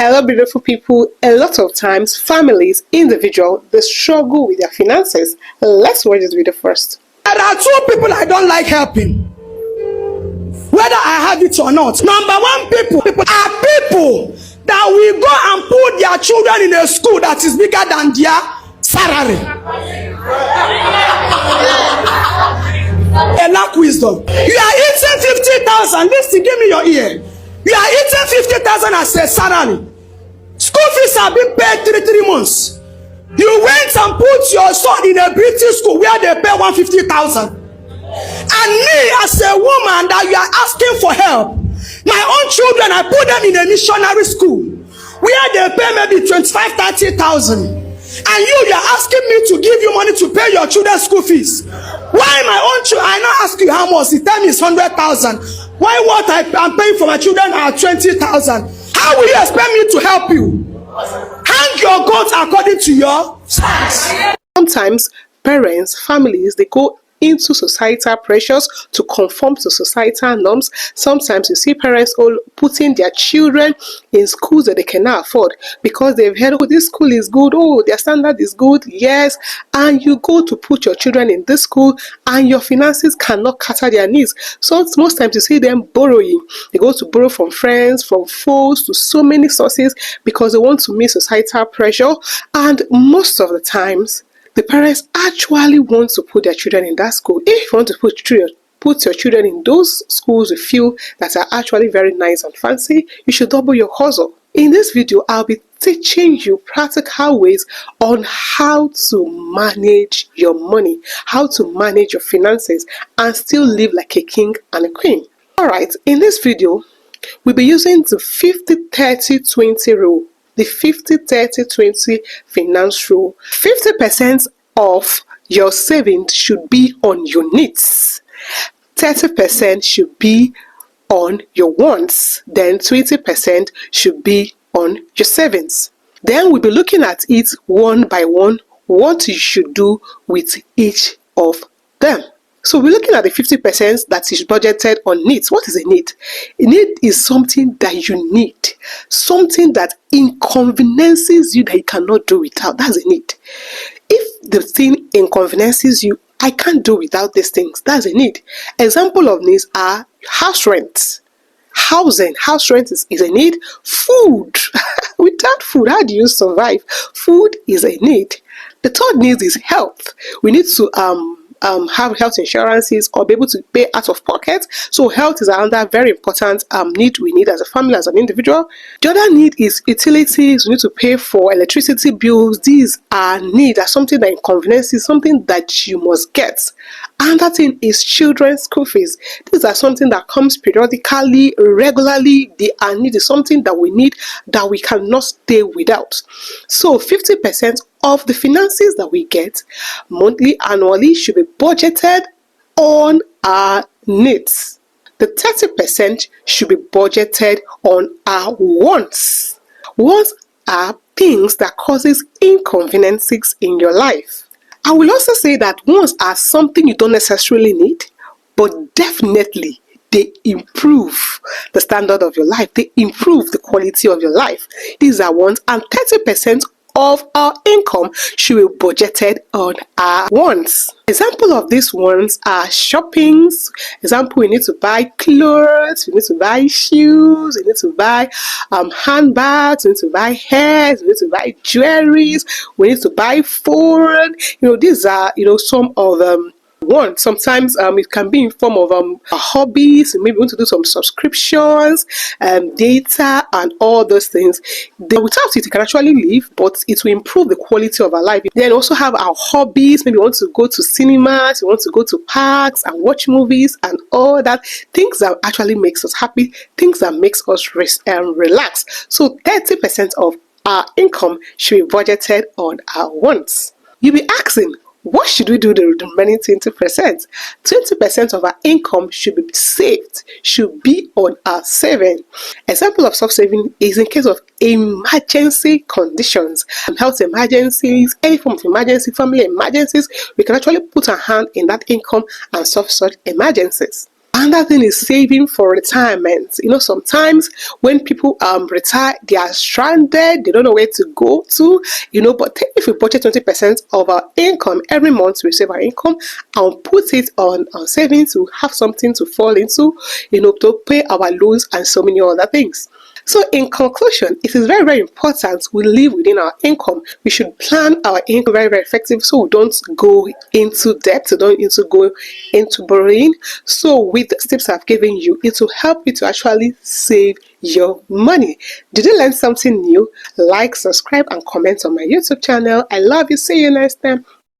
Hello, beautiful people. A lot of times, families, individuals, they struggle with their finances. Let's watch this video first. There are two people I don't like helping, whether I have it or not. Number one, people are people that will go and put their children in a school that is bigger than their salary. They lack wisdom. You are eating 50,000. Listen, give me your ear. You are eating 50,000 as a salary. School fees have been paid 3 months. You went and put your son in a British school where they pay 150,000. And me as a woman that you are asking for help, my own children, I put them in a missionary school where they pay maybe 25,000-30,000. And you are asking me to give you money to pay your children's school fees. Why my own children? I not ask you how much. The time is 100,000. Why what I'm paying for my children are 20,000? How will you expect me to help you? Hang your goats according to your size. Sometimes parents, families, they go into societal pressures to conform to societal norms. Sometimes you see parents all putting their children in schools that they cannot afford because they've heard, oh, this school is good, oh, their standard is good, yes, and you go to put your children in this school and your finances cannot cater their needs. So most times you see them borrowing. They go to borrow from friends, from foes, to so many sources because they want to meet societal pressure. And most of the times the parents actually want to put their children in that school. If you want to put your children in those schools you feel that are actually very nice and fancy, you should double your hustle. In this video, I'll be teaching you practical ways on how to manage your money, how to manage your finances, and still live like a king and a queen. Alright, in this video, we'll be using the 50-30-20 rule. The 50-30-20 finance rule. 50% of your savings should be on your needs. 30% should be on your wants. Then 20% should be on your savings. Then we'll be looking at it one by one, what you should do with each of them. So we're looking at the 50% that is budgeted on needs. What is a need? A need is something that you need. Something that inconveniences you that you cannot do without. That's a need. If the thing inconveniences you, I can't do without these things. That's a need. Example of needs are house rent. Housing. House rent is a need. Food. Without food, how do you survive? Food is a need. The third need is health. We need to have health insurances or be able to pay out of pocket. So health is another very important need we need as a family, as an individual. The other need is utilities. We need to pay for electricity bills. These are needs, are something that inconveniences, something that you must get. Another thing is children's school fees. These are something that comes periodically, regularly. They are needed, something that we need that we cannot stay without. So 50% of the finances that we get monthly, annually should be budgeted on our needs. The 30% should be budgeted on our wants. Wants are things that causes inconveniences in your life. I will also say that wants are something you don't necessarily need, but definitely they improve the standard of your life. They improve the quality of your life. These are wants, and 30% of our income should be budgeted on our wants. Example of these ones are shoppings. Example, we need to buy clothes, we need to buy shoes, we need to buy handbags, we need to buy hairs, we need to buy jewelries, we need to buy food. These are some of them. One, sometimes it can be in form of hobbies. Maybe you want to do some subscriptions, data, and all those things. Without it, you can actually live, but it will improve the quality of our life. Then also have our hobbies. Maybe you want to go to cinemas, you want to go to parks and watch movies and all that. Things that actually makes us happy, things that makes us relax. So 30% of our income should be budgeted on our wants. You'll be asking, what should we do the remaining 20%? 20% of our income should be saved, should be on our saving. Example of soft saving is in case of emergency conditions, health emergencies, any form of emergency, family emergencies. We can actually put our hand in that income and solve such emergencies. Another thing is saving for retirement. Sometimes when people retire, they are stranded, they don't know where to go to, but if we budget 20% of our income every month, we save our income and put it on savings to have something to fall into, to pay our loans and so many other things. So in conclusion, it is very, very important we live within our income. We should plan our income very, very effective so we don't go into debt, so don't go into borrowing. So with the tips I've given you, it will help you to actually save your money. Did you learn something new? Like, subscribe, and comment on my YouTube channel. I love you. See you next time.